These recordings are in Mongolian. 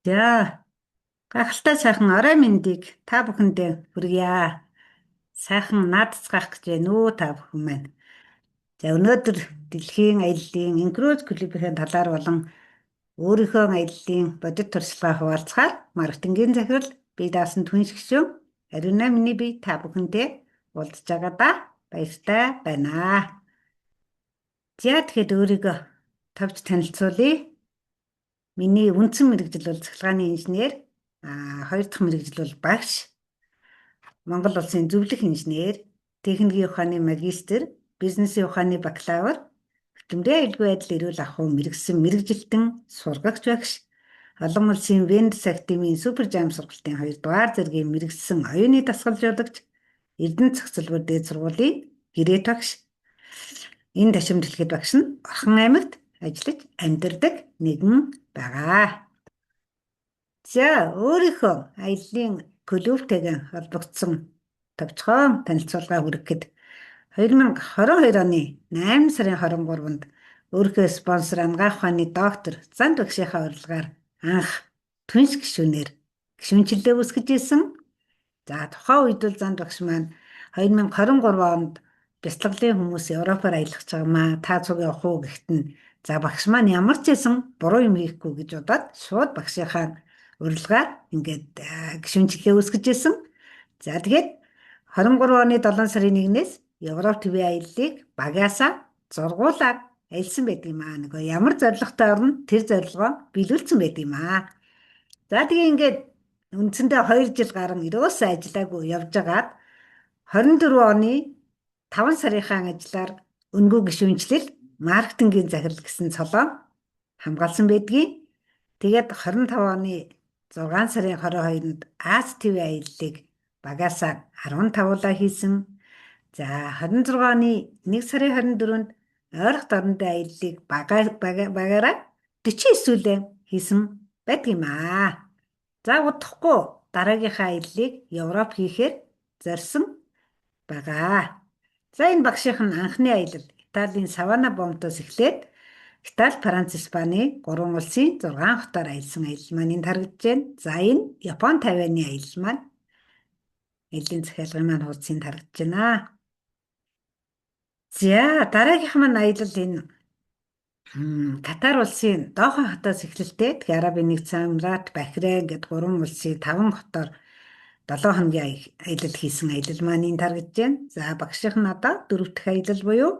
За, гахалтай сайхан орой мэндийг та бүхэндээ хүргье. Сайхан наадцгаах гэж байна уу та бүхэн маань. За, өнөөдөр дэлхийн аяллаа инкруз клубийн талаар болон өөрийнхөө аяллаа бодит туршлагаа хуваалцахаар маркетингийн захирал би даасан түнш гишүүн Ариуна миний би та бүхэндээ уулзж байгаадаа баяртай байна. За, тэгэхэд өөрийгөө товч танилцуулъя. Миний үндсэн мэргэжил бол цахилгааны инженер, хоёр дахь мэргэжил бол багш, Монгол Улсын зөвлөх инженер, техникийн ухааны магистр, бизнесийн ухааны бакалавр, хөтөлбөрийн аюулгүй байдлын эрүүл ахуй мэргэсэн мэргэжилтэн сургагч багш, олон улсын Вендс академийн супер жам сургалтын 2 дугаар зэргийн мэргэсэн оюуны дасгалжуулагч, Эрдэнэт цогцлбор дээд сургуулийн гэрээт багш. Энэ ташим дэлгэхэд багш нь Орхон аймагт ажиллаж амьдардаг нэгэн байгаа. За, өөрийнхөө аяллаа клубтэйгээ холбогдсон товчхон танилцуулга хүргэхэд 2022 оны 8 сарын 23-нд өөрийнхөө спонсор Амгаах ухааны доктор Занд багшийнхаа урилгаар анх түнш гишүүнээр гишүүнчлэлээ үүсгэж исэн. За, тухайн үед бол Занд багш маань 2023 онд бяцлаглалын хүмүүс Европоор аялах чамаа та цуг явах уу гэхэд нь за багш маань ямар ч байсан буруу юм хийхгүй гэж бодоод шууд багшийнхаа урилгаар ингээд гишүүнчлэлээ үүсгэж исэн. За, тэгээд 23 оны 7 сарын 1-ээс Европ ТV аяллыг багаасаа зургуулаад аялсан байдаг юм аа. Нөгөө ямар зорилготой орно тэр зорилгоо биелүүлсэн байдаг юм аа. За, тэгээ ингээд үндсэндээ 2 жил гарan ерөөсөө ажиллаагүй явж байгаад 24 оны 5 сарынхаа ажлаар өнгөө гишүүнчлэл маркетингийн захирал гэсэн цолоо хамгаалсан байдгийг. Тэгээд 25 оны 6 сарын 22-нд Аз ТV аяллыг багаасаа 15-уулаа хийсэн. За, 26 оны 1 сарын 24-нд ойрох дорнодын аяллыг багаараа 49-үүлээ хийсэн байдаг юм аа. За, удахгүй дараагийнхаа аяллыг Европ хийхээр зорьсон байгаа. За, энэ багшийн анхны аялал Италийн Савана Бомтоос эхлээд Итали, Франц, Испани 3 улсын 6 хотоор аялсан аялал маань энд харагдаж байна. За, энэ Япон Тайваны аялал маань аяллийн захиалгын маань хуудсанд харагдаж байна. За, дараагийнх маань аялал энэ Катар улсын Доха хотоос эхлэлтэй. Тэгэхээр Арабын нэгдсэн Эмират, Бахрейн гэд 3 улсын 5 хотоор 7 хоногийн аялал хийсэн аялал маань энд харагдаж байна. За, багшийнх нь одоо 4 дахь аялал буюу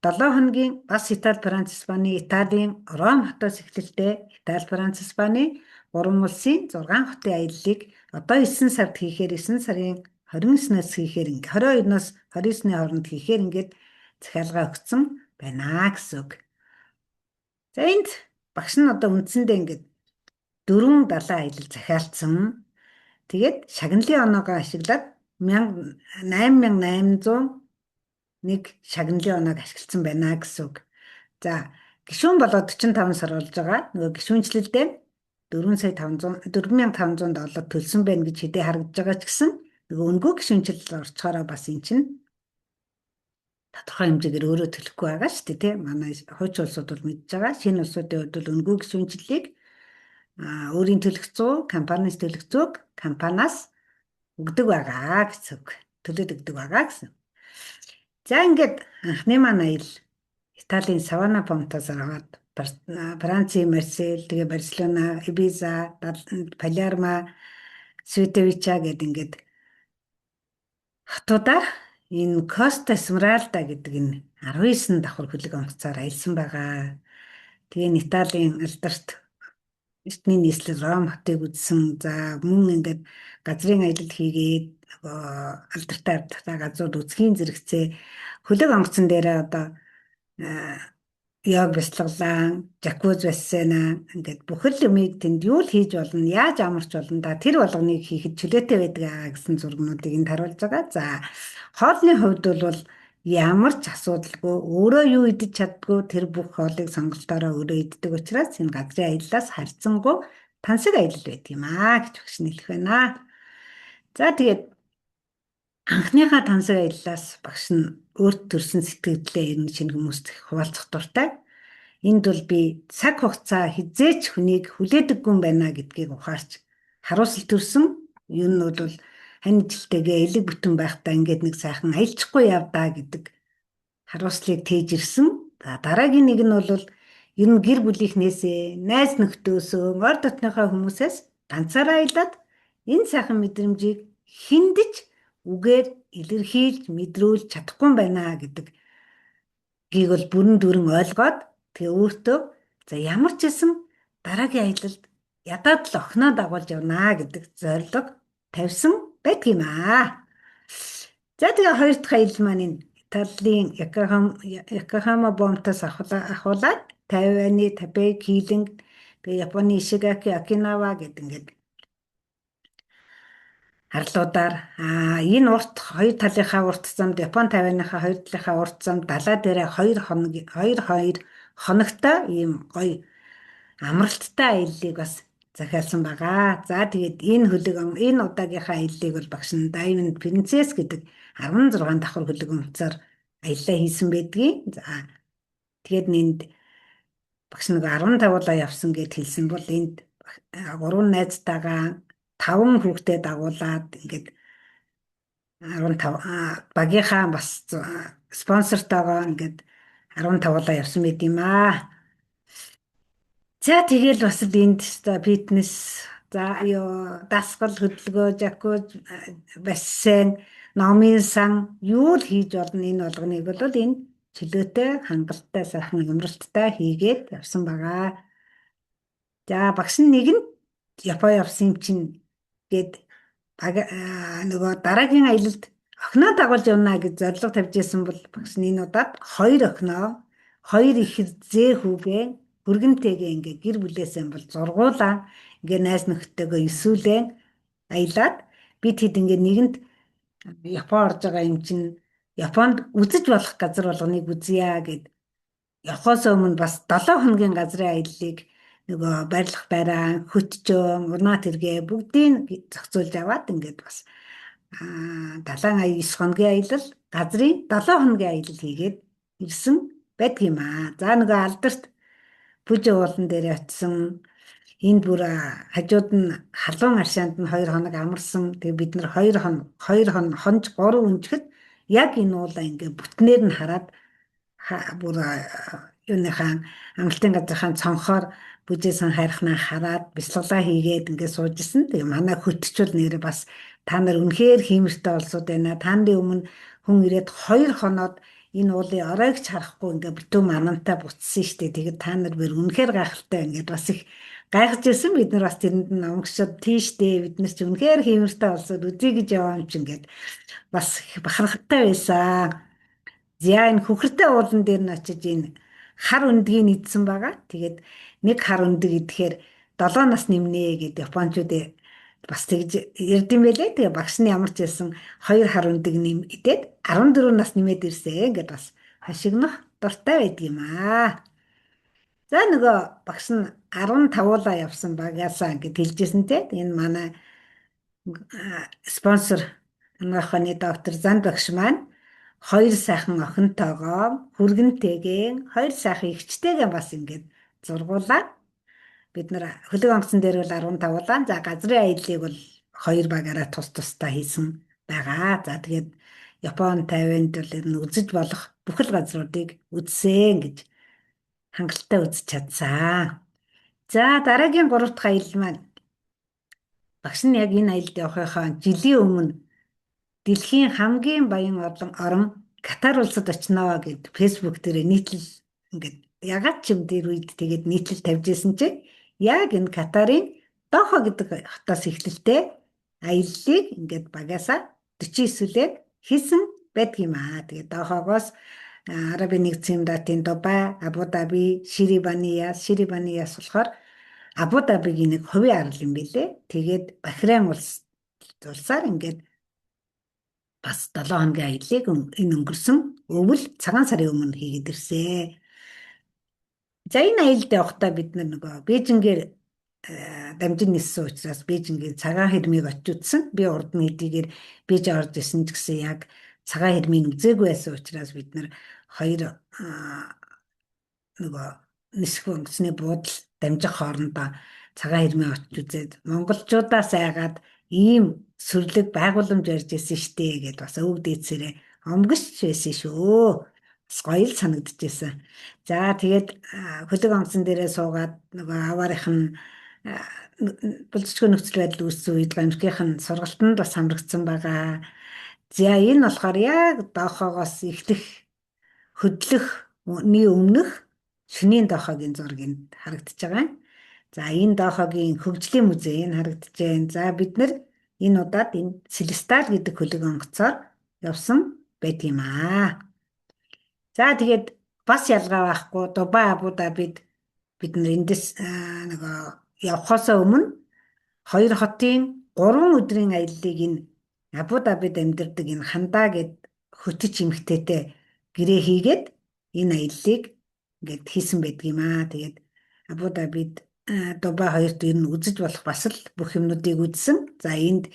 7 хоногийн бас Итали, Франц, Испани, Италийн Ром хотоос эхлэлтэй Итали, Франц, Испани 3 улсын 6 хотын аяллыг одоо 9 сард хийхээр 9 сарын 29-наас хийхээр 22-оос 29-ний хооронд хийхээр ингээд захиалга өгсөн байна гэсэн үг. За, энд багш нь одоо үндсэндээ ингээд 4 далайн аялал захиалцсан. Тэгээд шагналын оноогоо ашиглаад 8801 шагналын оноог ашигласан байна гэсэн үг. За, гишүүн болоод 45 сар болж байгаа. Нөгөө гишүүнчлэлдээ 4500 доллар төлсөн байна гэж хэдий харагдаж байгаа ч гэсэн нөгөө өнгөө гишүүнчлэл орчхороо бас эн чинь тодорхой хэмжээгээр өөрөө төлөхгүй байгаа шүү дээ, тийм. Манай хуучин улсууд бол мэдж байгаа. Шинэ улсуудын хувьд бол өнгөө гишүүнчлэлийг өөрийн төлөх 100, компаниас төлөх 100 компаниас өгдөг байгаа гэсэн үг. Төлөөд өгдөг байгаа гэсэн. За, ингээд анхны маань аялал Италийн Савана Бомтоос аваад Францын Марсель, тэгээ Барселона, Ибиза, Палермо, Световича гэдэг ингээд хотуудаар энэ Коста Смралда гэдэг энэ 19 давхар хөлөг онгоцоор аялсан байгаа. Тэгээ Италийн алдарт эртний нийслэл Ром хотыг үзсэн. За, мөн ингээд газрын аялал хийгээд алдартай газрууд үзхийн зэрэгцээ хөлөг онгоцон дээрээ одоо яг бяцлаглаа, жакуз бассейна ингээд бүхэл юмыг тэнд юу л хийж болно, яаж амарч болно да тэр болгоныг хийхэд чөлөөтэй байдаг гэсэн зургнуудыг энд харуулж байгаа. За, хоолны хувьд бол ямар ч асуудалгүй өөрөө юу идэж чаддгүй тэр бүх хоолыг сонголтоороо өөрөө иддэг учраас энэ газрын аяллаас харьцангуй тансаг аялал байдаг юм аа гэж багш хэлэх байна. За, тэгээд анхныхаа тансаг аяллаас багш нь өөрт төрсэн сэтгэлдээ ер нь шинэ хүмүүст хуваалцах дуртай. Энд бол би цаг хугацаа хизээч хүнийг хүлээдэггүй юм байна гэдгийг ухаарч харуулсал төрсөн. Юу нь бол хань жилтэйгээ элэг бүтэн байхдаа ингээд нэг сайхан аялчихгүй явдаа гэдэг харуулслыг тээж ирсэн. За дараагийн нэг нь бол ер нь гэр бүлийнхнээсээ, найз нөхдөсөө, ор дотныхоо хүмүүсээс ганцаараа аялаад энэ сайхан мэдрэмжийг хиндэж үгээр илэрхийлж мэдрүүлж чадахгүй юм байна гэдэг гийг бол бүрэн дүрэн ойлгоод тэгээ өөртөө за ямар ч байсан дараагийн аялалд ядаад л охиноо дагуулж явнаа гэдэг зорилго тавьсан байдгийм аа. За тэгээ хоёр дахь аялал маань энэ Италийн Якохама бомтос ахуулаад Тайваны Тайпей, Килинг, тэгээ Японы Ишигаки, Окинава гэдэг ингээд арлуудаар энэ урт хоёр талынхаа урт замд Япон Тайваныхаа хоёр талынхаа урт замд далай дээрээ 2 хоногтой ийм гоё амралттай аяллыг бас захиалсан байгаа. За тэгээд энэ удаагийнхаа аяллыг бол багш нь Diamond Princess гэдэг 16 давхар хөлөг өмцөөр аяллаа хийсэн байдгийг. За тэгээд энд багш нэг 15 удаа явсан гэд хэлсэн бол энд 3 найзтайгаа 5 хүүхдээ дагуулад ингээд 15 багийнхаа бас спонсортойгоо ингээд 15 удаа явсан байт юм аа. За тэгэл бас л энд фитнес за ёо дасгал хөдөлгөөн жакуз бассейн номын сан юу л хийж болно энэ болгоныг бол энэ чөлөөтэй хангалттай сайхан амралттай хийгээд явсан байгаа. За багш нэг нь Япон явсан юм чинь гээд нөгөө дараагийн аялалд охиноо дагуулж явна гэж зорилго тавьж исэн бол багш нь энэ удаад 2 охиноо 2 их зээ хүүгээ хүргэнтэйгээ ингээ гэр бүлээсээ бол зургуулаа ингээ найз нөхдөйгөө эсүүлэн аялаад бид хэд ингээ нэгэнд Япон орж байгаа юм чинь Японд үзэж болох газар болгоныг үзье гэд явахаас өмнө бас 7 хоногийн газрын аяллыг нөгөө барилах байраа хөтчөө урнаа тэргээ бүгдийг зохицуулж аваад ингээд бас 79 хоногийн аялал газрын 7 хоногийн аялал хийгээд ирсэн байдгийм аа. За нөгөө алдарт Бүжи уулан дээр очисон энд бүр хажууд нь халуун аршаанд нь 2 хоног амарсан. Тэгээ бид нар 2 хоног хонж 3 өнчгөд яг энэ уулаа ингээ бүтнээр нь хараад бүр юуныхаа амралтын газрынхаа цонхоор бүжээсэн хайрхнаа хараад бяцлаглаа хийгээд ингээ суужсэн. Тэгээ манай хөтчүүл нэрээ бас та нар үнэхээр хиймэртэй олсууд байна. Та нарын өмнө хүн ирээд 2 хоноод энэ уулын оройгч харахгүй ингээ битүү манантай буцсан штэ. Тэгээд та нар бүр үнэхээр гайхалтай ингээд бас их гайхаж ирсэн. Бид нар бас тэрэнд нь омгшод тийштэй бид нар ч үнэхээр хиймэртэй олсууд үзье гэж яваа юм чинь ингээд бас бахархтай байсан. За энэ хөхөртэй уулан дээр нь очиж энэ хар өндгийг идсэн байгаа. Тэгээд нэг хар өндөг идэхээр 7 нас нэмнэ гэдэг Япончууд бас тэгж ярдсан байлээ. Тэгээ багш нь ямар ч байсан 2 хар өндөг идээд 14 нас нэмээд ирсэн гэдээ бас хашигнах дуртай байдаг юм аа. За нөгөө багш нь 15 уулаа явсан багаасаа гэж хэлжсэн те. Энэ манай спонсор анхны доктор Зан багш маань 2 сайхан охинтойгоо хүргэнтэйгээ 2 сайхан эгчтэйгээ бас ингээд зургуулаад бид нар хөлөг онгоцон дээр бол 15 улаан за газрын аяллыг бол 2 багаараа тусдаа хийсэн байгаа. За тэгээд Япон, Тайванд бол ер нь үзэж болох бүхэл газруудыг үзсэн гэж хангалттай үзэж чадсан. За дараагийн 3 дахь аялал маань багш нь яг энэ аялалд явахынхаа жилийн өмнө дэлхийн хамгийн баян орон Катар улсад очино гэд фэйсбુક дээр нийтлэл ингээд ягаад ч юм дээр үед тэгээд нийтлэл тавьж исэн чинь яг энэ Катарын Дохо гэдэг хотоос эхлэлтэй аяллыг ингээд багаасаа 49-ээр хийсэн байдгийм аа. Тэгээд Дохогоос Арабын нэгдсэн Эмиратын Дубай, Абу Даби, Ширибаниас болохоор Абу Дабигийн нэг хувийн арал юм билээ. Тэгээд Бахрейн улсаар ингээд бас 7 хоногийн аяллыг энэ өнгөрсөн өвөл цагаан сарын өмнө хийгээд ирсэн. За энэ аялалд явахдаа бид нөгөө Бээжингээр дамжин ниссэн учраас Бээжингийн цагаан хэрмийг очиж үзсэн. Би урд нь хэдийгээр Бээж орж исэн ч гэсэн яг цагаан хэрмийг үзээгүй байсан учраас бид хоёр нөгөө нисэх онгоцны буудал дамжих хоорондоо цагаан хэрмээ очиж үзээд монголчуудаас айгаад ийм сүрлэг байгууламж барьж ирсэн штэ гэд бас өвөг дээдсэрээ омгисч байсан шүү. Бас гоё л санагдчихсэн. За тэгээд хөлөг онгоцон дээрээ суугаад нөгөө аваарынх нь болцчгүй нөхцөл байдал үүссэн үед гамшигийнх нь сургалтанд бас хамрагдсан байгаа. За энэ болохоор яг доохоогоос эхлэх хөдлөхний өмнөх шөнийн доохогийн зургийг харагдаж байгаа. За энэ доохогийн хөгжлийн музей энэ харагдаж байна. За бид нар энэ удаад энэ Селестал гэдэг хөлөг онгоцоор явсан байдаг юм аа. За тэгээд бас ялгаа байхгүй Дубай Абу Дабид бид нар эндээс нөгөө явхаасаа өмнө хоёр хотын 3 өдрийн аяллыг энэ Абу Дабид амьдардаг энэ Хандаа гэд хөтөч эмэгтэйтэй гэрээ хийгээд энэ аяллыг ингээд хийсэн байдаг юм аа. Тэгээд Абу Дабид Дубай хоёрт ер нь үзэж болох бас л бүх юмнуудыг үзсэн. За энд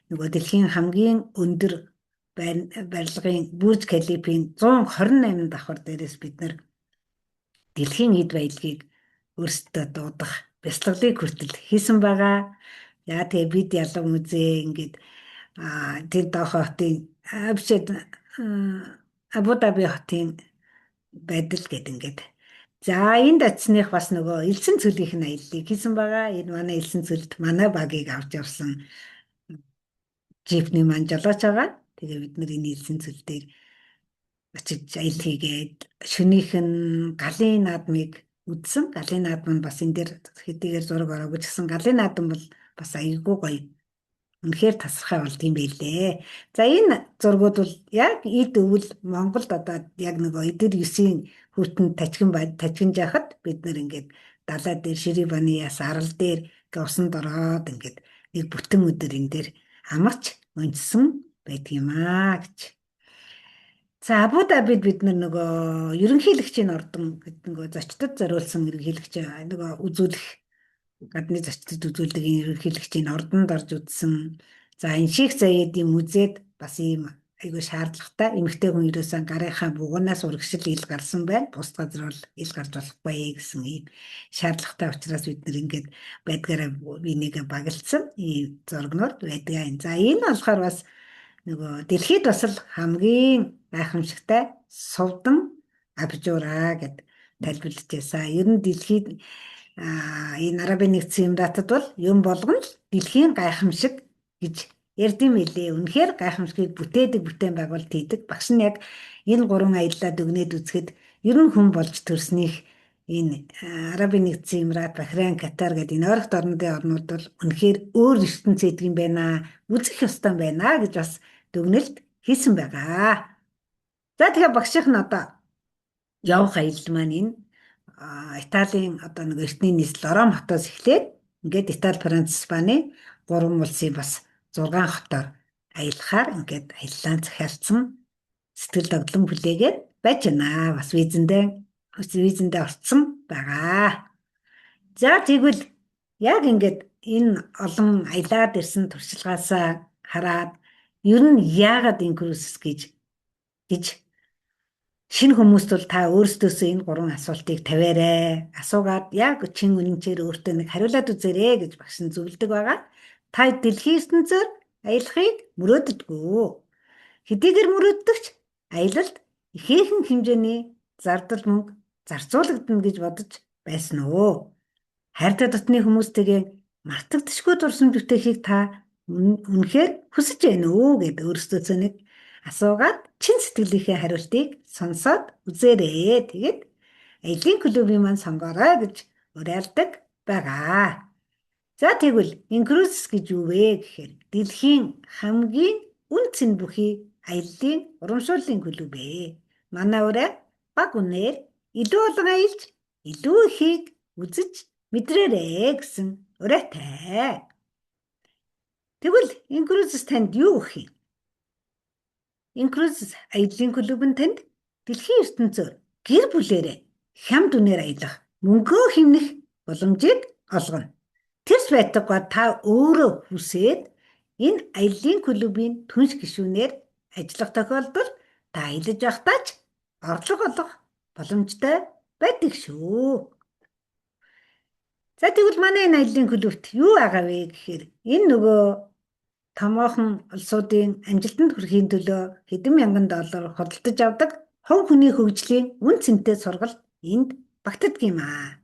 нөгөө дэлхийн хамгийн өндөр барилгын Бурж Калифын 128 давхар дээрээс бид нар дэлхийн эд баялагийг өөрсдөө дуудах бяцлаглыг хүртэл хийсэн байгаа. Яа тэгээ бид ялга музей ингээд тэр доохо хотын абшид Абу Даби хотын байдал гэдэг ингээд. За энд очсных бас нөгөө элсэн цөлийнх нь аяллыг хийсэн байгаа. Энэ манай элсэн цөлд манай багийг авч явсан джипний маань жолооч байгаа. Тэгээ бид нар энэ элсэн цөл дээр очиж аялал хийгээд шөнийх нь галын наадмыг үзсэн. Галын наадам нь бас энэ дээр хэдийгээр зураг ороогүй ч гэсэн галын наадам бол бас аягүй гоё. Үнэхээр тасархай болд юм байлээ. За энэ зургууд бол яг эд өвөл Монголд одоо яг нөгөө эдэр 9-ийн хүртэнд тажигн жахад бид нар ингээд далай дээр Ширибаны яс арал дээр усанд ороод ингээд нэг бүтэн өдөр энэ дээр амарч унтсан байдаг юм аа гэж. За Абу Дабид бид нар нөгөө ерөнхийлөгчийн ордон гэдэг нөгөө зочдод зориулсан ерөнхийлөгч нөгөө үзүүлэх гадны зочдод үзүүлдэг ерөнхийлөгчийн ордонд орж үзсэн. За энэ Шейх Заядын музейд бас ийм айгүй шаардлагатай эмэгтэй хүн ерөөсөн гарынхаа бугуунаас урагшил ил гарсан байна. Бус газар бол ил гарч болохгүй гэсэн ийм шаардлагатай учраас бид нар ингээд байдгаараа бинийг багалцсан ийм зургнууд байдаг. За энэ болохоор бас нөгөө дэлхийд бас л хамгийн гайхамшигтай Сувдан абжуура гэд тайлбарлаж байсан. Ер нь дэлхийд энэ Арабын нэгдсэн Эмиратад бол юм болгон л дэлхийн гайхамшиг гэж ярдсан мэлээ. Үнэхээр гайхамшигыг бүтээдэг бүтээн байгуулалт хийдэг. Багш нь яг энэ 3 аяллаад өгнөд үзэхэд ер нь хүн болж төрснийх энэ Арабын нэгдсэн Эмират, Бахрейн, Катар гэдэг энэ ойролт орнууд бол үнэхээр өөр ертөнц байдаг юм байна. Үзэх ёстой байна гэж бас дүгнэлт хийсэн байгаа. За тэгэхээр багшийнх нь одоо явах аялал маань энэ Италийн одоо нэг эртний нийслэл Ром хотоос эхлээд ингээд Итали, Франц, Испани 3 улсын бас 6 хотоор аялахаар ингээд аяллаа захиалсан сэтгэл догдлон хүлээгээд байж байна. Бас визэндээ орцсон байгаа. За тэгвэл яг ингээд энэ олон аялаад ирсэн туршлагаасаа хараад ер нь яагаад энэ круиз гэж шинэ хүмүүст бол та өөрсдөөсөө энэ 3 асуултыг тавиарай. Асуугаад яг чин үнэнчээр өөртөө нэг хариулаад үзээрэй гэж багш нь зөвлөдөг байгаа. Та дэлхийн ертөнцөөр аялахыг мөрөөддөггүй. Хэдийгээр мөрөөддөгч аялалд ихээхэн хэмжээний зардал мөнгө зарцуулагдана гэж бодож байсан уу? Хайртай дотны хүмүүстэйгээ мартагдашгүй дурсамж бүтээхийг та үнэхээр хүсэж байна уу гэд өөрсдөөсөө нэг асуугаад чин сэтгэлийнхээ хариултыг сонсоод үзээрэй. Тэгээд аялын клубын маань сонгоорой гэж уриалдаг байгаа. За тэгвэл энэ круиз гэж юу вэ гэхээр дэлхийн хамгийн үн цэн бүхий аяллаа урамшууллын клуб ээ. Манай ураа баг үнээр илүү олон аялж, илүү ихийг үзэж мэдрээрэй гэсэн ураатай. Тэгвэл энэ круиз танд юу өгөх юм? Энэ круиз аяллаа клуб нь танд дэлхийн ертөнцөөр гэр бүлээрээ хямд үнээр аялах мөнгөө хэмнэх боломжийг олгоно. Тэрс байтугай та өөрөө хүсээд энэ аяллаа клубын түнш гишүүнээр ажиллах тохиолдолд та аялаж явахдаа ч орлого олох боломжтой байдаг шүү. За тэгвэл манай энэ аяллаа клубт юу байгаа вэ гэхээр энэ нөгөө томоохон улсуудын амжилтанд хүрэхийн төлөө хэдэн мянган доллар худалдаж авдаг хувь хүний хөгжлийн үн цэнтэй сургалт энд багтдаг юм аа.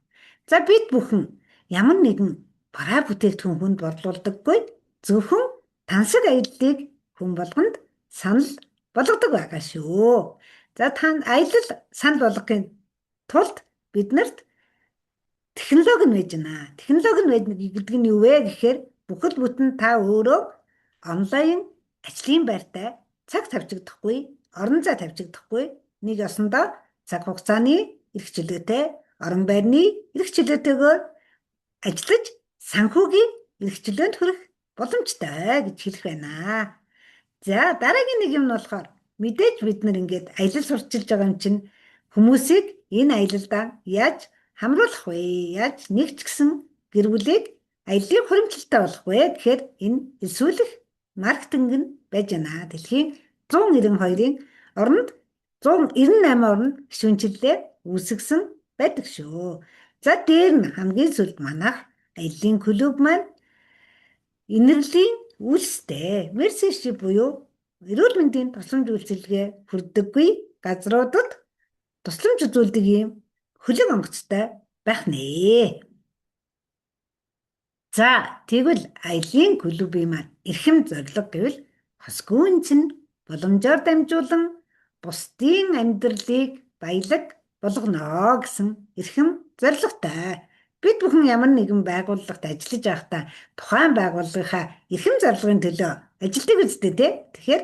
За бид бүхэн ямар нэгэн бараа бүтээгдэхүүн хүнд борлуулдаггүй зөвхөн тансаг аяллыг хүн болгонд санал болгодог байгаа шүү. За аялал санал болгохын тулд биднэрт технологи нь байж байна. Технологи нь гэдэг нь юу вэ гэхээр бүхэл бүтэн та өөрөө онлайн ажлын байртай цаг тавьчихдахгүй, орон зай тавьчихдахгүй, нэг ёсондоо цаг хугацааны эрх чөлөөтэй, орон байрны эрх чөлөөтэйгээр ажиллаж санхүүгийн эрх чөлөөнд хүрэх боломжтой гэж хэлэх байна. За дараагийн нэг юм нь болохоор мэдээж бид нар ингээд аялал сурчилж байгаа юм чинь хүмүүсийг энэ аялалдаа яаж хамруулах вэ? Яаж нэг ч гэсэн гэр бүлийг аяллаа хуримтлалтай болгох вэ гэхээр энэ эсвэлэх маркетинг нь байж байна. Дэлхийн 192-ын оронд 198 орнд гишүүнчлэлээр үүсгэсэн байдаг шүү. За дээр нь хамгийн сүүлд манайх аяллаа клуб маань инэрлийн үйлстэй membership буюу эрүүл мэндийн тусламж үйлчилгээ хүрдэггүй газруудад тусламж үзүүлдэг юм хөлөг онгоцтой байх нэ. За тэгвэл аяллаа клубын маань эрхэм зорилго гэвэл хос гүнзэн боломжоор дамжуулан бусдын амьдралыг баялаг болгоно гэсэн эрхэм зорилготой. Бид бүхэн ямар нэгэн байгууллагт ажиллаж байхдаа тухайн байгууллагынхаа эрхэм зорилгын төлөө ажилладаг үстэй тий. Тэгэхээр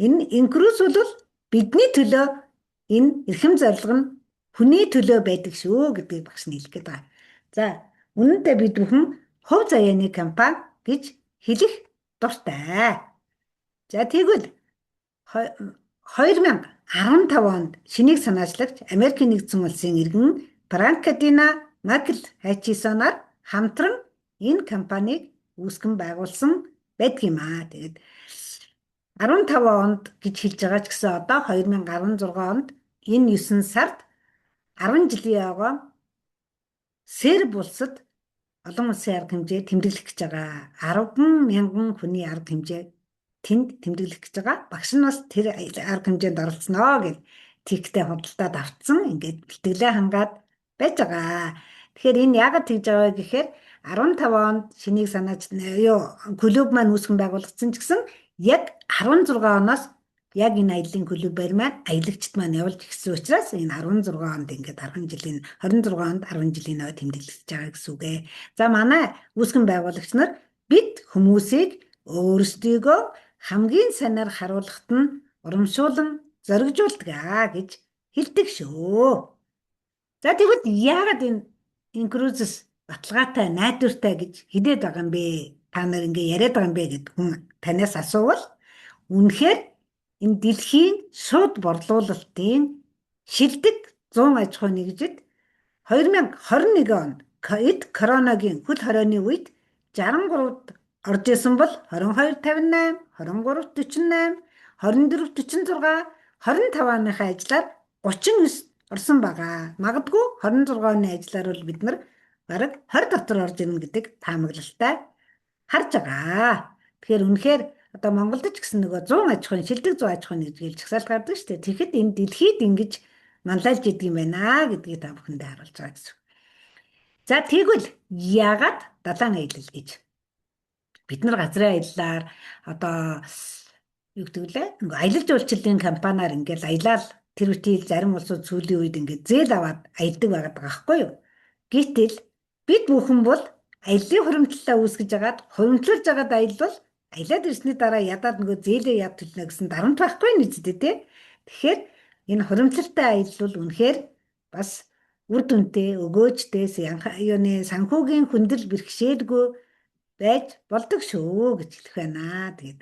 энэ инкрус бол бидний төлөө энэ эрхэм зорилго нь хүний төлөө байдаг шүү гэдгийг багш нь хэлэх гээд байгаа. За үнэндээ бид бүхэн хувь заяаны компани гэж хэлэх дуртай. За тэгвэл 2015 онд шинийг санаачлагч Америкийн нэгдсэн улсын иргэн Франкадина Макл Хайчисоноор хамтран энэ компанийг үүсгэн байгуулсан байдгийм аа. Тэгээд 15 онд гэж хэлж байгаа ч гэсэн одоо 2016 онд энэ 9 сард 10 жилийн яваа Серб улсад олон улсын арга хэмжээ тэмдэглэх гэж байгаа. 10 мянган хүний арга хэмжээ тэнд тэмдэглэх гэж байгаа. Багш нь бас тэр арга хэмжээнд оролцсноо гэж тэгтэй худалдаад авцсан. Ингээд бэлтгэлээ хангаад байж байгаа. Тэгэхээр энэ яагаад тэгж байгаа вэ гэхээр 15 онд шинийг санааж клуб маань үүсгэн байгуулагдсан ч гэсэн яг 16 оноос яг энэ аяллаа клубээр маань аялагчд маань явуулж ирсэн учраас энэ 16 онд ингээд 26 онд 10 жилийн нөө тэмдэглэж байгаа гэсэн үг ээ. За манай үүсгэн байгуулагч нар бид хүмүүсийг өөрсдийгөө хамгийн санаар харуулхад нь урамшуулан зоригжуулдаг гэж хэлдэг шүү. За тэгвэл яагаад энэ инкрузес баталгаатай найдвартай гэж хэлээд байгаа юм бэ? Та нар ингээ яриад байгаа юм бэ гэд хүн танаас асуувал үнэхээр энэ дэлхийн шууд борлуулалтын шилдэг 100 аж ахуй нэгжид 2021 онд ковид коронагийн хөл хорионы үед 63-д орж исэн бол 2258, 2348, 2446, 25 оныхаа ажлаар 39 орсон байгаа. Магадгүй 26 оны ажлаар бол бид нар бараг 20 дотор орж ирнэ гэдэг таамаглалтай харж байгаа. Тэгэхээр үнэхээр одоо Монголд ч гэсэн нөгөө 100 аж ахуйн шилдэг 100 аж ахуйн гэж жагсаалт гардаг шүү дээ. Тэгэхэд энэ дэлхийд ингэж манлайлж идэг юм байна гэдгийг та бүхэндээ харуулж байгаа гэсэн. За тэгвэл яагаад далайн аялал гэж? Бид нар газрын аяллаар одоо юу гэдэг лээ? Аялал жуулчлалын компаниар ингээл аялал тэр үеийн зарим улсууд сүүлийн үед ингээд зээл аваад аялдаг байгаад байгаа байхгүй юу? Гэтэл бид бүхэн бол аяллаа хуримтлалаа үүсгэж агаад хуримтлуулж агаад аялал аялаад ирсний дараа ядаад нөгөө зээлээ яд төлнө гэсэн дарамт байхгүй нь үстэй тий. Тэгэхээр энэ хуримтлалтай аялал бол үнэхээр бас үр дүнтэй, өгөөжтэй, санхүүгийн хүндэл бэрхшээлгүй байж болдог шүү гэж хэлэх байна. Тэгээд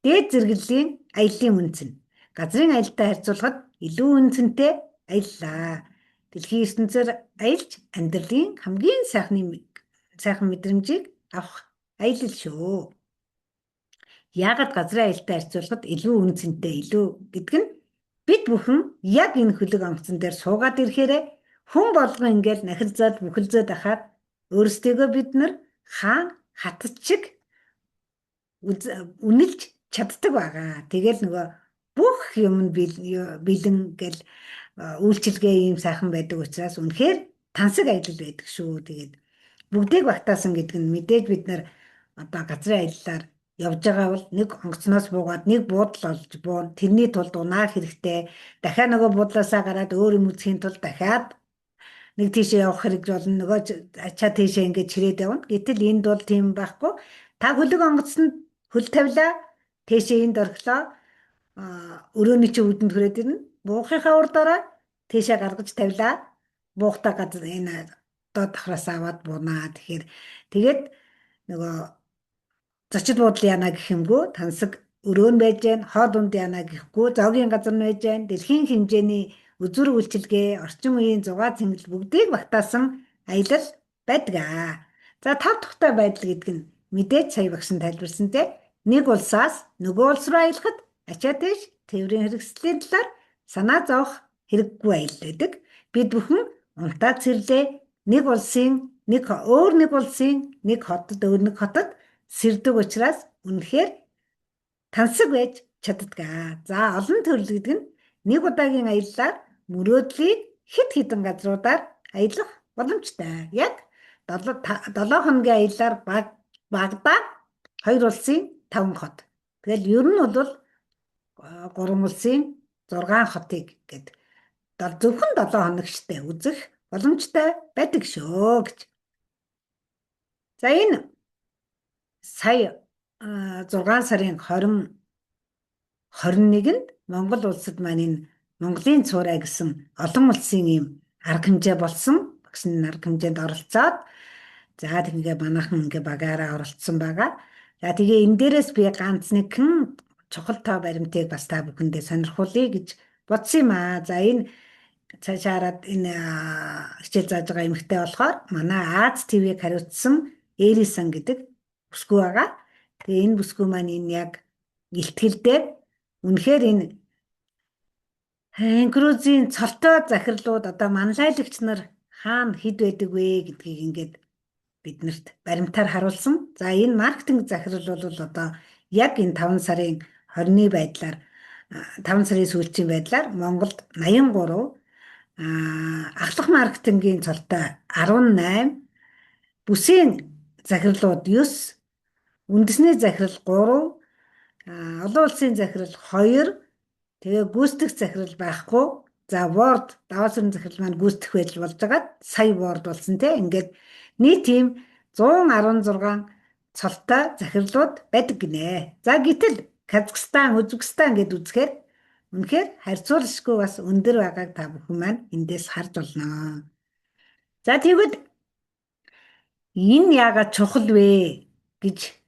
дээд зэрэглэлийн аяллаа үнцэн газрын аялалтай харьцуулахад илүү үнцэнтэй аяллаа. Дэлхийн ертөнцөөр аялж амьдралын хамгийн сайхан мэдрэмжийг авах аялал шүү. Яагаад газрын аялалтай харьцуулахад илүү үнцэнтэй илүү гэдэг нь бид бүхэн яг энэ хөлөг онгоцон дээр суугаад ирэхээр хүн болгон ингээл нахилзаад бүхэлзээд ахаад Өөрсдийгөө бид нар хаан хатад шиг үнэлж чаддаг байгаа. Тэгэл нөгөө бүх юм нь бэлэн гэл үйлчилгээ ийм сайхан байдаг учраас үнэхээр тансаг аялал байдаг шүү. Тэгээд бүгдийг багтаасан гэдэг нь мэдээж бид нар одоо газрын аяллаар явж байгаа бол нэг онгоцноос буугаад нэг буудлал олж буун тэрний тулд унаах хэрэгтэй. Дахиад нөгөө буудлаасаа гараад өөр юм үзхийн тулд дахиад нэг тийшээ явах хэрэг болно. Нөгөө ачаа тийшээ ингэж чирээд явна. Гэтэл энд бол тийм байхгүй. Та хөлөг онгоцонд хөл тавилаа. Тийшээ энд орхлоо. Өрөөний чи үүдэнд хүрээд ирнэ. Буухынхаа урд дараа тийшээ гаргаж тавилаа. Буухтаа газар энэ доод давхраас аваад буунаа. Тэгээд нөгөө зочид буудал яана гэх юмгүй тансаг өрөө нь байж гэн хоод унд яана гэхгүй зоогийн газар нь байж гэн дэлхийн хэмжээний үзүр үйлчилгээ орчин үеийн зугаа цэнгэл бүгдийг багтаасан аялал байдаг аа. За тав тухтай байдал гэдэг нь мэдээж сая багш нь тайлбарсан те нэг улсаас нөгөө улс руу аялахад ачаа тийш тээврийн хэрэгслийн талаар санаа зовох хэрэггүй аялал байдаг. Бид бүхэн унтаа цэрлээ нэг улсын өөр нэг улсын нэг хотод өөр нэг хотод сэрдэг учраас үнэхээр тансаг байж чаддаг. За олон төрөл гэдэг нь нэг удаагийн аяллаар мөрөөдлийг хэд хэдэн газруудаар аялах боломжтой. Яг 7 хоногийн аяллаар багадаа 2 улсын 5 хот. Тэгэл ер нь бол 3 улсын 6 хотыг гэдэг зөвхөн 7 хоногчтой үзэх боломжтой байдаг шүү гэж. За энэ сая 6 сарын 21-нд Монгол улсад маань энэ Монголын цуурай гэсэн олон улсын ийм арга хэмжээ болсон. Багш нь арга хэмжээнд оролцоод за тэгээ манайхан ингээ багаараа оролцсон байгаа. За тэгээ энэ дээрээс би ганц нэгэн чухал тоо баримтыг бас та бүхэндээ сонирхуулъя гэж бодсон юм аа. За энэ цаашаа хараад энэ хичээл зааж байгаа эмэгтэй болохоор манай Аз ТV-г хариуцсан Эрисэн гэдэг бүсгүй байгаа. Тэгээ энэ бүсгүй маань энэ яг илтгэлдээ үнэхээр энэ крузийн цолтой захирлууд одоо манлайлагч нар хаана хэд байдаг вэ гэдгийг ингээд биднэрт баримтаар харуулсан. За энэ маркетинг захирал бол одоо яг энэ 5 сарын 20-ны байдлаар 5 сарын сүүлчийн байдлаар Монголд 83 ахлах маркетингийн цолтой 18 бүсийн захирлууд 9 үндэсний захирал 3 олон улсын захирал 2 тэгээ гүйцэтгэх захирал байхгүй. За Word даваа сарын захирал маань гүйцэтгэх байж болж байгаа. Сая Word болсон те. Ингээд нийт тийм 116 цолтой захирлууд байдаг гинэ. За гэтэл Казахстан, Узбекистан гэд үзэхээр үнэхээр харьцуулшгүй бас өндөр байгааг та бүхэн маань эндээс харж болно. За тэгвэл энэ яагаад чухал вэ гэж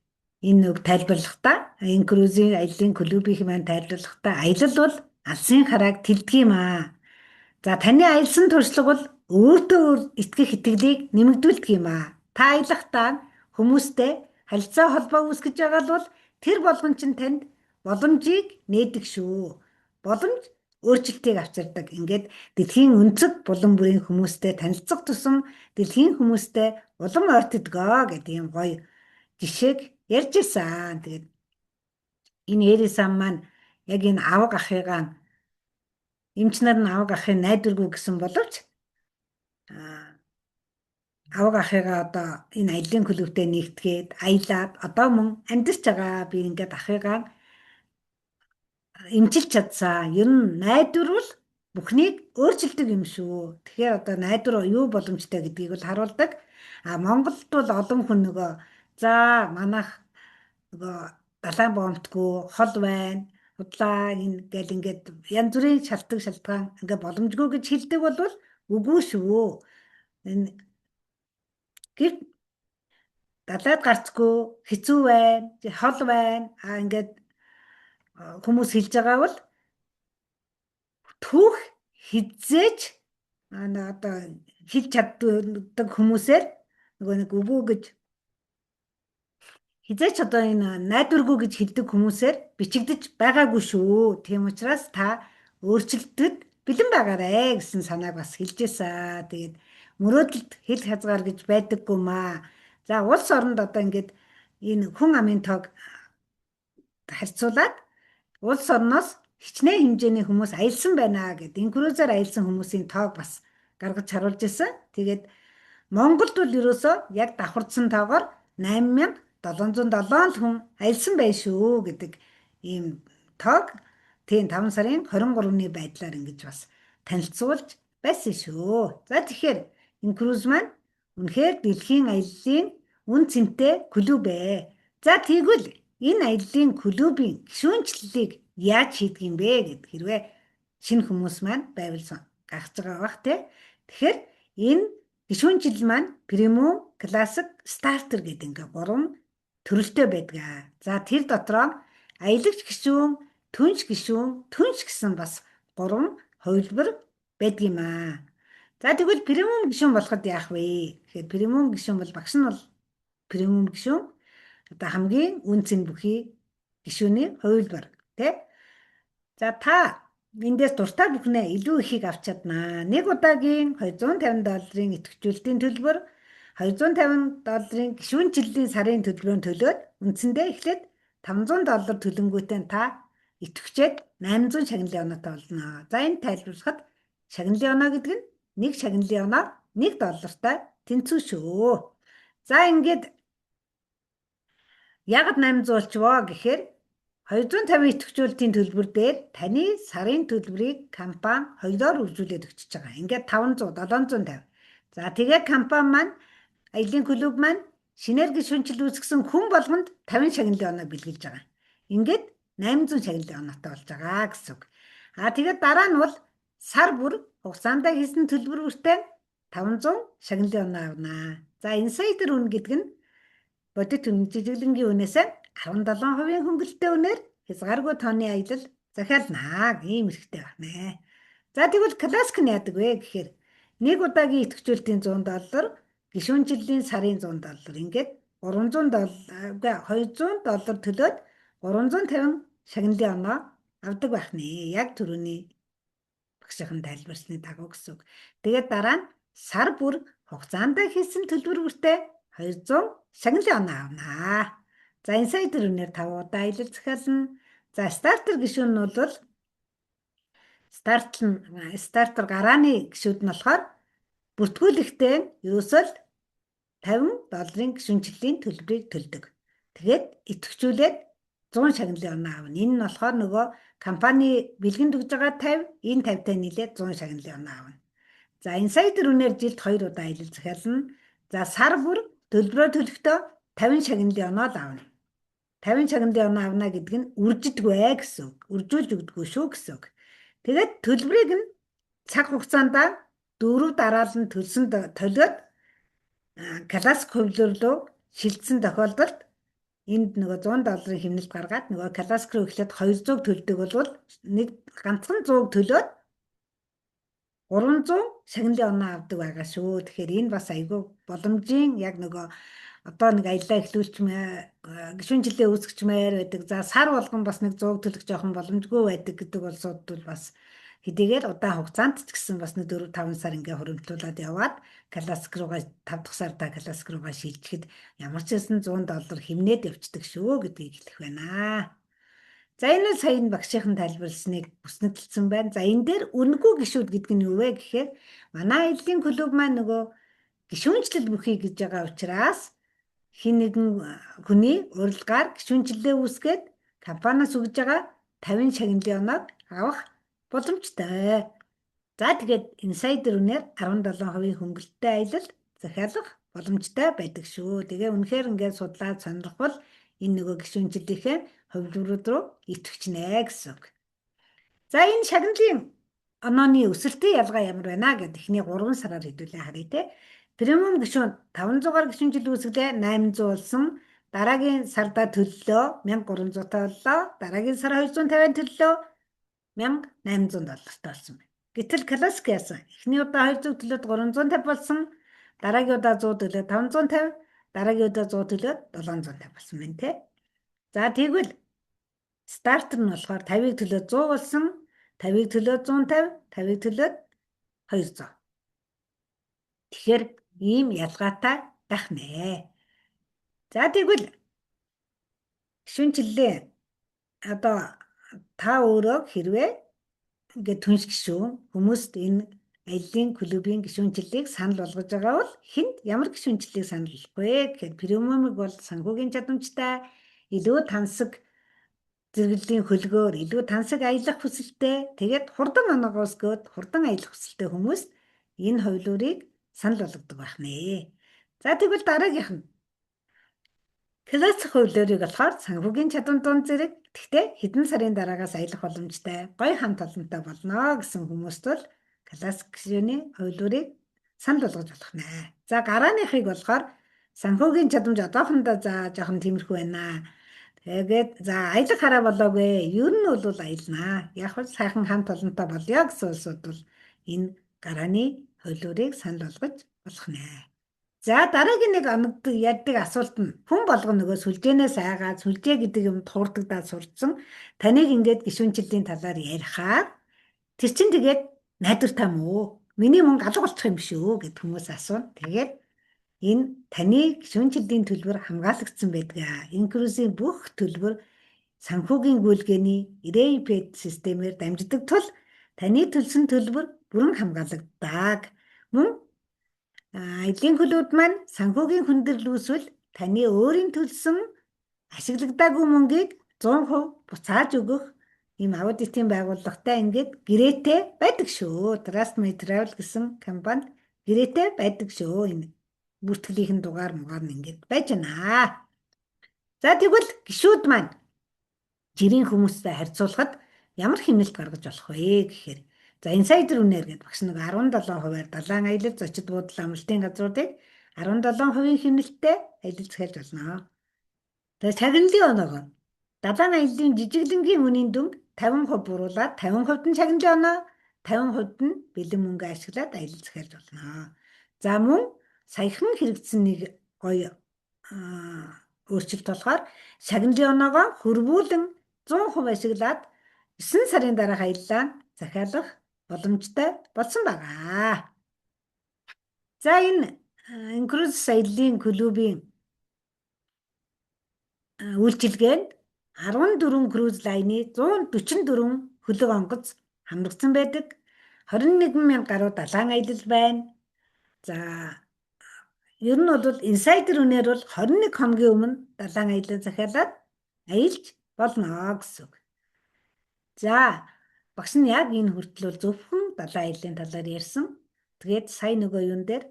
энэ үг тайлбарлахдаа энэ крузийн аяллаа клубийн маань тайлбарлахдаа аялал бол алсын харааг тэлдэг юм аа. За таны аялсан туршлага бол өөртөө итгэх итгэлийг нэмэгдүүлдэг юм аа. Та аялахдаа хүмүүстэй харилцаа холбоо үүсгэж байгаа бол тэр болгон чинь танд боломжийг нээдэг шүү. Боломж өөрчлөлтийг авчирдаг. Ингээд дэлхийн өнцөг булан бүрийн хүмүүстэй танилцах тусам дэлхийн хүмүүстэй улам ойртдгоо гэдэг юм гоё жишээг ярьж ирсэн. Тэгээд энэ Эрисэн маань яг энэ авга ахыгаа эмчнэр нь авга ахын найдваргүй гэсэн боловч авга ахыгаа одоо энэ аялын клубтэй нэгтгээд аялаад одоо мөн амьдарч байгаа. Би ингээд ахыгаа эмчилж чадсан. Ер нь найдвар бол бүхнийг өөрчилдөг юм шүү. Тэгэхээр одоо найдвар юу боломжтой гэдгийг бол харуулдаг. Монголд бол олон хүн нөгөө за манайх нөгөө далайн боомтгүй хол байна. Худлаа ингээл ингээд янз бүрийн шалтгаан ингээд боломжгүй гэж хэлдэг бол үгүй шүү. Энэ гэр далайд гарцгүй хэцүү байна. Хол байна. Ингээд хүмүүс хэлж байгаа бол түүх хизээж одоо хэлж чаддаг хүмүүсээр нөгөө нэг үгүй гэж хизээч одоо энэ найдваргүй гэж хэлдэг хүмүүсээр бичигдэж байгаагүй шүү. Тийм учраас та өөрчлөлтөд бэлэн байгаарэ гэсэн санааг бас хэлж ийсэн. Тэгээд мөрөөдөлд хэл хязгаар гэж байдаггүй маа. За улс оронд одоо ингээд энэ хүн амын тоог харьцуулаад улс орноос хичнээн хэмжээний хүмүүс аялсан байна гэд инкрузер аялсан хүмүүсийн тоог бас гаргаж харуулж ирсэн. Тэгээд Монголд бол ерөөсөө яг давхардсан тоогоор 8707 хүн аялсан байх шүү гэдэг ийм тоог тийм 5 сарын 23-ны байдлаар ингэж бас танилцуулж байсан шүү. За тэгэхээр энэ круз маань үнэхээр дэлхийн аяллаа үн цэнтэй клуб ээ. За тэгвэл энэ аяллаа клубын гишүүнчлэлийг яаж хийдэг юм бэ гэд хэрвээ шинэ хүмүүс маань байвал гарч байгаа бах тий. Тэгэхээр энэ гишүүнчил маань премиум, классик, стартер гэдэг ингээ 3 төрөлтэй байдаг. За тэр дотроо аялагч гишүүн, түнш гэсэн бас 3 хувилбар байдаг юм аа. За тэгвэл премиум гишүүн болоход яах вэ? Тэгэхээр премиум гишүүн бол багш нь бол премиум гишүүн одоо хамгийн үнцэн бүхий гишүүний хувилбар тий. За та эндээс дуртай бүхнээ илүү ихийг авч чаднаа. Нэг удаагийн $250 идэвхжүүлэлтийн төлбөр, $250 гишүүнчлэлийн сарын төлбөрөөр төлөөд үндсэндээ эхлээд $500 төлөнгүүтээ та идэвхжээд 800 шагналын оноотой болно. За энэ тайлбарлахад шагналын оноо гэдэг нь нэг шагналын оноо $1-тай тэнцүү шүү. За ингээд яг 800 болчихвоо гэхээр 250 идэвхжүүлэлтийн төлбөр дээр таны сарын төлбөрийг компани 2-оор үржүүлээд өгч байгаа. Ингээд 500, 750. За тэгээ компани маань аялын клуб маань шинээр гишүүнчил үүсгэсэн хүн болгонд 50 шагналын оноо бэлгэлж байгаа. Ингээд 800 шагналын оноотой болж байгаа гэсэн үг. Тэгээд дараа нь бол сар бүр хугацаанд хийсэн төлбөр бүртээ 500 шагналын оноо авнаа. За инсайдер үн гэдэг нь бодит үнэ жижиглэнгийн үнээсээ 17% хөнгөлөлттэй үнээр хязгааргүй тооны аялал захиалнаа. Ийм хэрэгтэй байна. За тэгвэл классик нь яадаг вэ гэхээр нэг удаагийн идэвхжүүлэлтийн $100, гишүүнчлэлийн сарын $100 ингээд $200 төлөөд 350 шагналын оноо авдаг байх нэ. Яг түрүүний багшийн тайлбарласны дагуу гэсэн үг. Тэгээд дараа нь сар бүр хугацаанд хийсэн төлбөр бүртээ 200 шагналын оноо авнаа. За инсайдер үнээр 5 удаа аялал захиална. За стартер гишүүн нь бол стартер гарааны гишүүд нь болохоор бүртгүүлэхдээ ерөөсөө $50 гишүүнчлэлийн төлбөрийг төлдөг. Тэгээд идэвхжүүлээд 100 шагналын оноо авна. Энэ нь болохоор нөгөө компани бэлгэнд өгж байгаа 50, энэ 50-тай нийлээд 100 шагналын оноо авна. За инсайдер үнээр жилд 2 удаа аялал захиална. За сар бүр төлбөрөө төлөхдөө 50 шагналын оноо л авна. 50 шагналын оноо авна гэдэг нь үржидгүй гэсэн үг. Үржүүлж өгдөггүй шүү гэсэн үг. Тэгээд төлбөрийг нь цаг хугацаанд 4 дараалан төлөөд классик хувилбар руу шилжсэн тохиолдолд энд нөгөө $100 хэмнэлт гаргаад нөгөө классик руу эхлээд 200 төлдөг бол нэг ганцхан 100 төлөөд 300 шагналын оноо авдаг байгаа шүү. Тэгэхээр энэ бас айгүй боломжийн яг нөгөө одоо нэг аяллаа эхлүүлчмээр гишүүнчлэлээ үүсгэчмээр байдаг. За сар болгон бас нэг 100 төлөх жоохон боломжгүй байдаг гэдэг улсууд бол бас хэдийгээр удаан хугацаанд ч гэсэн бас нэг 4-5 сар ингээ хуримтлуулад яваад классик руугаа 5 дахь сар та классик руугаа шилжихэд ямар ч хэсэн $100 хэмнээд явцдаг шүү гэдгийг хэлэх байна. За энэ нь саяны багшийн тайлбарласныг бүснэдэлсэн байна. За энэ дээр үнэгүй гишүүд гэдэг нь юу вэ гэхээр манай аяллаа клуб маань нөгөө гишүүнчлэл бүхий гэж байгаа учраас хин нэгэн хүний урилгаар гишүүнчлэлээ үүсгээд компаниас өгж байгаа 50 шагналын оноо авах боломжтой. За тэгээд инсайдер үнээр 17% хөнгөлөлттэй аялал захиалах боломжтой байдаг шүү. Тэгээ үнэхээр ингээд судлаад сонирхвол энэ нөгөө гишүүнчлэлийнхээ хувилбарууд руу идэвхжнэ гэсэн үг. За энэ шагналын онооны өсөлтийн ялгаа ямар байна гэдэг ихний 3 сараар хэдүүлээ харъя те. Премиум гишүүн 500-аар гишүүнчил үүсгэлээ 800 болсон. Дараагийн сарда төллөө $1300 боллоо. Дараагийн сар 250 төллөө $1800 болсон байна. Гэтэл классик яасан. Эхний удаа 200 төлөөд 350 болсон. Дараагийн удаа 100 төлөөд 550, дараагийн удаа 100 төлөөд 750 болсон байна те. За тэгвэл стартер нь болохоор 50-ыг төлөөд 100 болсон, 50-ыг төлөөд 150, 50-ыг төлөөд 200. Тэгэхээр ийм ялгаатай байх нэ. За тэгвэл гишүүнчлэлээ одоо та өөрөө хэрвээ ингээд түнш гишүүн хүмүүст энэ аяллийн клубын гишүүнчлэлийг санал болгож байгаа бол хэнд ямар гишүүнчлэлийг санал болгох вэ гэхээр премиумыг бол санхүүгийн чадамжтай, илүү тансаг зэрэглэлийн хөлгөөр, илүү тансаг аялах хүсэлтэй, тэгээд хурдан оноогоос гээд хурдан аялах хүсэлтэй хүмүүст энэ хувилуурыг санал болгодог байх нэ. За тэгвэл дараагийнх нь классик хувилуурыг болохоор санхүүгийн чадамж дунд зэрэг гэхдээ хэдэн сарын дараагаас аялах боломжтой гоё хамт олонтой болно гэсэн хүмүүст бол классик гишүүний хувилуурыг санал болгож болох нэ. За гарааныхыг болохоор санхүүгийн чадамж одоохондоо за жоохон тиймэрхүү байна. Тэгээд за аялах хараа болоогүй. Ер нь бол аялнаа. Яг л сайхан хамт олонтой болёо гэсэн улсууд бол энэ гарааны хувилуурыг санал болгож болох нэ. За дараагийн нэг яддаг асуулт нь хүн болгоно нөгөө сүлжээнээс айгаад сүлжээ гэдэг юм туурдагдаад сурцсан таныг ингээд гишүүнчлэлийн талаар ярихаар тэр чинь тэгээд найдвартай мó миний мөнгө алга болчих юм биш үү гэд хүмүүс асууна. Тэгээд энэ таны гишүүнчлэлийн төлбөр хамгаалагдсан байдаг. Энэ крузийн бүх төлбөр санхүүгийн гүйлгээний RAPED системээр дамждаг тул таны төлсөн төлбөр бүрэн хамгаалагддаг. Мөн аяллийн клубуд маань санхүүгийн хүндрэл үүсвэл таны өөрийн төлсөн ашиглагдаагүй мөнгийг 100% буцааж өгөх ийм аудитын байгууллагатай ингээд гэрээтэй байдаг шүү. Trust My Travel гэсэн компанид гэрээтэй байдаг шүү. Энэ бүртгэлийнхэн дугаар мугаар нь ингээд байж байна. За тэгвэл гишүүд маань жирийн хүмүүстэй харьцуулахад ямар хэмнэлт гаргаж болох вэ гэхээр за инсайдер үнээр гэдэг багш нэг 17%-аар далайн аялал зочид буудал амралтын газруудыг 17% хэмнэлттэй аялал захиалж болно. Тэгээд шагналын оноогоор далайн аяллаа жижиглэнгийн үнийн дүнг 50% буруулаад 50% нь шагналын оноо, 50% нь бэлэн мөнгө ашиглаад аялал захиалж болно. За мөн саяхан хэрэгжсэн нэг гоё өөрчлөлт болохоор шагналын оноогоо хөрвүүлэн 100% ашиглаад 9 сарын дараах аяллаа захиалах боломжтой болсон байгаа. За энэ круз аяллаа клубын үйлчилгээнд 14 круз лайны 144 хөлөг онгоц хамрагдсан байдаг. 21,000 гаруй далайн аялал байна. За ер нь бол инсайдер үнээр бол 21 хоногийн өмнө далайн аялал захиалаад аялж болно гэсэн үг. За багш нь яг энэ хүртэл бол зөвхөн далайн аяллаа талаар ярьсан. Тэгээд сая нөгөө юун дээр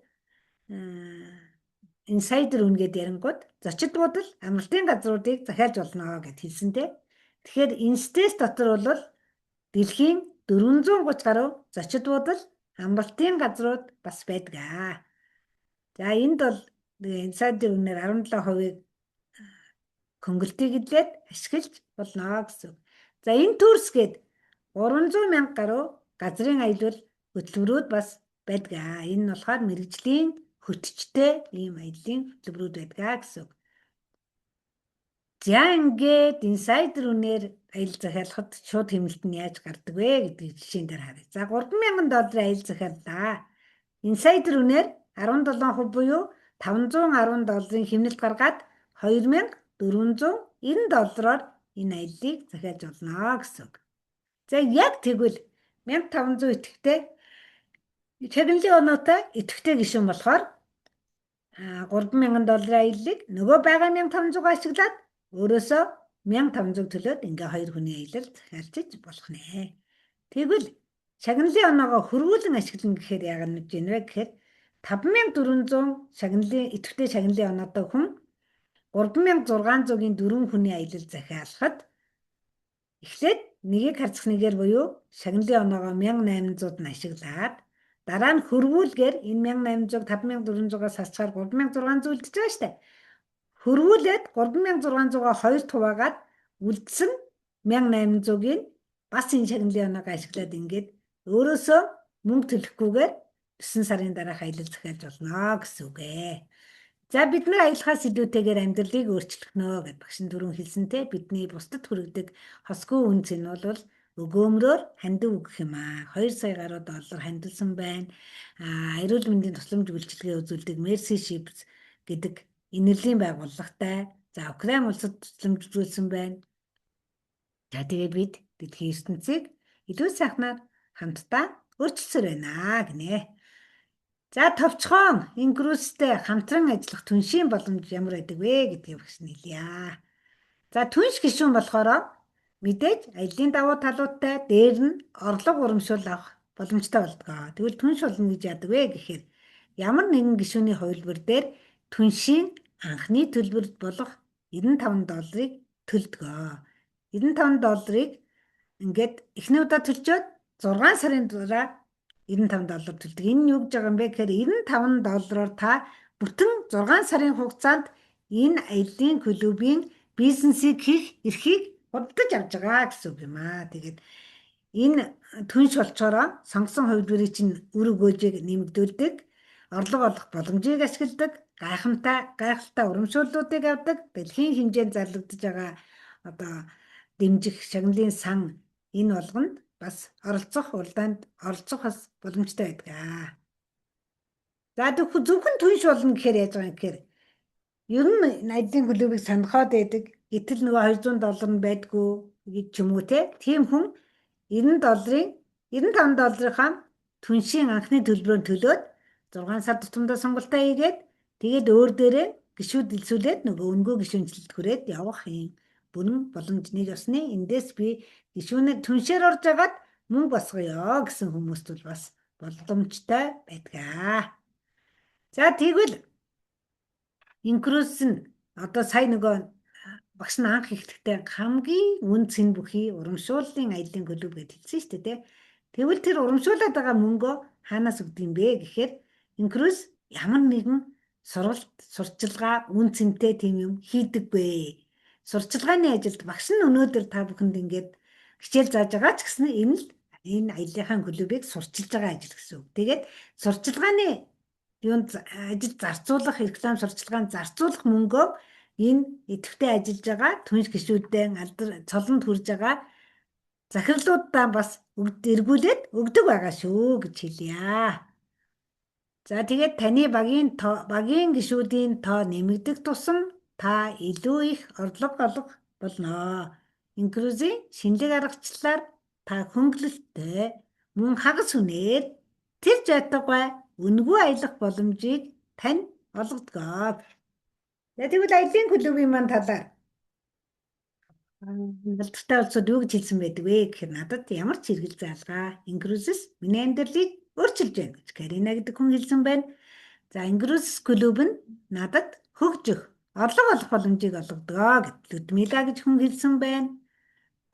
инсайдер үн гэдээ ярингууд зочид буудал амралтын газруудыг захиалж болно гэд хэлсэн те. Тэгэхээр инстес дотор бол дэлхийн 430 гаруй зочид буудал амралтын газрууд бас байдаг. За энд бол инсайдер үнээр 17%-ийг конвертиглээд ашиглаж болно гэсэн. За энэ төрс гээд 300,000 гаруй газрын аялал хөтөлбөрүүд бас байдаг. Энэ нь болохоор мэрэгжлийн хөтчтэй ийм аяллаа хөтөлбөрүүд байдаг гэсэн. За ингээд инсайдер үнээр аялал захиалахад шууд хэмнэлт нь яаж гардаг вэ гэдэг жишээн дээр харъя. За $3,000 аялал захиаллаа. Инсайдер үнээр 17% буюу $510 хэмнэлт гаргаад $2,490-оор энэ аяллыг захиалж болно гэсэн. За яг тэгвэл 1,500 идэвхтэй шагналын оноотой идэвхтэй гишүүн болохоор $3,000 аяллыг нөгөө байгаа 1,500 ашиглаад өөрөөсөө 1,500 төлөөд ингээ хоёр хүний аялал захиалж болох нэ. Тэгвэл шагналын оноогоо хөрвүүлэн ашиглана гэхээр яагаад нүж ийн вэ гэхээр 5,400 шагналын идэвхтэй шагналын оноотой хүн 3,600-ийн 4 хүний аялал захиалахад эхлээд нэгийг харьцах нэгээр буюу шагналын оноогоо 1,800-д нь ашиглаад дараа нь хөрвүүлгээр энэ 1,800-г 5,400-аас хасчаар 3,600 үлдэж байгаа штэ. Хөрвүүлээд 3,600-аа 2 хуваагаад үлдсэн 1,800-ийг бас энэ шагналын оноогоо ашиглаад ингээд өөрөөсөө мөнгө төлөхгүйгээр 9 сарын дараах аялал захиалж болно гэсэн үг ээ. За бид нар аялахаас илүүтэйгээр амьдралыг өөрчлөх нөө гэж багш нь түрүүн хэлсэнтэй бидний бусдад хүргэдэг хосгүй үнц нь бол өгөөмрөөр хандив өгөх юм аа. 2 сая гаруй доллар хандилсан байна. Эрүүл мэндийн тусламж үйлчилгээ үзүүлдэг Mercy Ships гэдэг инэрлийн байгууллагатай. За Украин улсад тусламж үзүүлсэн байна. За тэгээд бид дэлхийн ертөнцийг илүү сайхнаар хамтдаа өөрчилсөр байна гинэ. За товчхон энэ крузтэй хамтран ажиллах түншийн боломж ямар байдаг вэ гэдгийг багш нийлье. За түнш гишүүн болохоор мэдээж аяллийн давуу талуудтай дээр нь орлого урамшуул авах боломжтой болдгоо. Тэгвэл түнш болно гэж яадаг вэ гэхээр ямар нэгэн гишүүний хувилбар дээр түншийн анхны төлбөр болох $95 төлдгөө. $95 ингээд эхний удаа төлчөөд 6 сарын дараа $95 төлдөг. Энэ нь юу гэж байгаа юм бэ гэхээр $95-оор та бүтэн 6 сарын хугацаанд энэ аяллийн клубийн бизнесийг хийх эрхийг худалдаж авч байгаа гэсэн үг юм аа. Тэгээд энэ түнш болчоороо сонгосон хувилбарыг чинь үр өгөөжийг нэмэгдүүлдэг, орлого олох боломжийг ашигладаг, гайхалтай урамшууллуудыг авдаг, дэлхийн хэмжээнд зарлагдаж байгаа одоо дэмжих шагналын сан энэ болгонд бас уралдаанд оролцох бас боломжтой байдаг. За зөвхөн түнш болно гэхээр яаж байгаа юм гэхээр ер нь аяллийн клубыг сонирхоод байдаг. Гэтэл нөгөө $200 нь байдгүй гэж ч юм уу тийм хүн $95-ийнхаа түншийн анхны төлбөрөөр төлөөд 6 сар тутамдаа сонголтоо хийгээд тэгээд өөр дээрээ гишүүд илсүүлээд нөгөө өнгөө гишүүнчлэлд хүрээд явах юм. Бүрэн боломж нэг ёсны. Эндээс би гишүүнээ түншээр орж агаад мөнгө босгоё гэсэн хүмүүст бол бас боломжтой байдаг. За тэгвэл инкрус нь одоо сая нөгөө багш нь анх ихтэйгтэй хамгийн үн цэн бүхий урамшууллын аяллийн клуб гэж хэлсэн шүү дээ. Тэгвэл тэр урамшуулаад байгаа мөнгөө хаанаас өгдөг юм бэ гэхээр инкрус ямар нэгэн сурчилгаа үн цэнтэй тийм юм хийдэггүй. Сурчилгааны ажилд багш нь өнөөдөр та бүхэнд ингээд хичээл зааж байгаа ч гэсэн энэ аяллахын клубыг сурчилж байгаа ажил гэсэн үг. Тэгээд сурчилгааны юунд ажил зарцуулах, реклам сурчилгаанд зарцуулах мөнгөө энэ идэвхтэй ажиллаж байгаа түнш гишүүдэн цолонд хүрж байгаа захирлуудаа бас эргүүлээд өгдөг байгаа шүү гэж хэлье. За тэгээд таны багийн гишүүдийн тоо нэмэгдэх тусам та илүү их орлого олох болно. Инкрузийн шинэлэг аргачлалаар та хөнгөлөлттэй мөн хагас үнээр тэр жайтагай үнэгүй аялах боломжийг тань олгодгоо. Тэгвэл аяллийн клубын маань талаар алдартай улсууд юу гэж хэлсэн байдаг вэ гэхээр надад ямар ч хэрэгэл заалгаа инкрузс миний амьдралыг өөрчилж байна гэж Карина гэдэг хүн хэлсэн байна. За инкрус клуб нь надад хөгжих, орлого олох боломжийг олгодгоо гэд Людмила гэж хүн хэлсэн байна.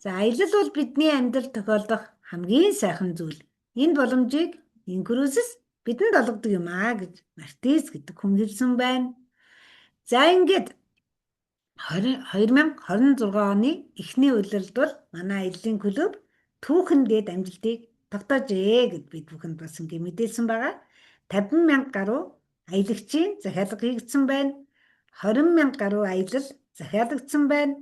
За аялал бол бидний амьдралд тохиолдох хамгийн сайхан зүйл. Энэ боломжийг инкрус бидэнд олгодог юм аа гэж Мартис гэдэг хүн хэлсэн байна. За ингээд 2026 оны эхний улиралд бол манай аяллийн клуб түүхэндээ амжилтыг тогтоожээ гэд бид бүхэнд бас ингэ мэдээлсэн байгаа. 50,000 гаруй аялагчийн захиалга хийгдсэн байна. 20,000 гаруй аялал захиалагдсан байна.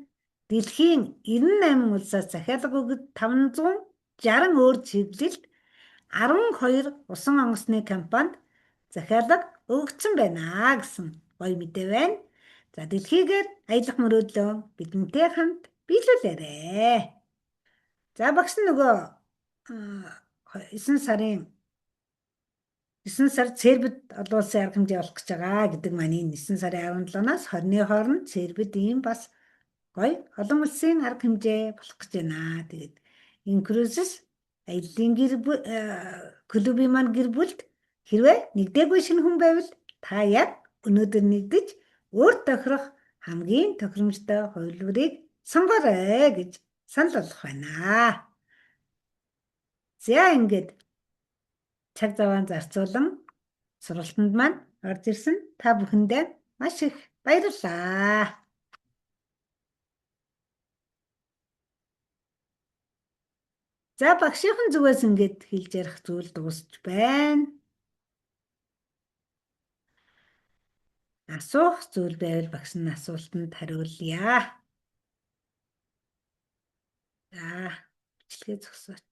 Дэлхийн 98 улсаас захиалга өгд 560 өөр чиглэлд 12 усан онгоцны компанид захиалга өгөгдсөн байна гэсэн гоё мэдээ байна. За дэлхийгээр аялах мөрөөдлөө бидэнтэй хамт биелүүлээрэй. За багш нөгөө 9 сард Сербид олон улсын арга хэмжээ болох гэж байгаа гэдэг маань энэ 9 сарын 17-наас 20-ны хооронд Сербид ийм бас гоё олон улсын арга хэмжээ болох гэж байна. Тэгээд инкрузс аяллийн клубын маань гэр бүлд хэрвээ нэгдээгүй шинэ хүн байвал та яг өнөөдөр нэгдэж өөр тохирох хамгийн тохиромжтой хувилбарыг сонгоорой гэж санал болгох байна. За ингээд цаг заваа зарцуулан сургалтанд маань орж ирсэн та бүхэндээ маш их баярлалаа. За багшийн зүгээс ингээд хэлж ярих зүйл дуусч байна. Асуух зүйл байвал багш нь асуултанд хариулъя. За бичлэгээ зогсооч.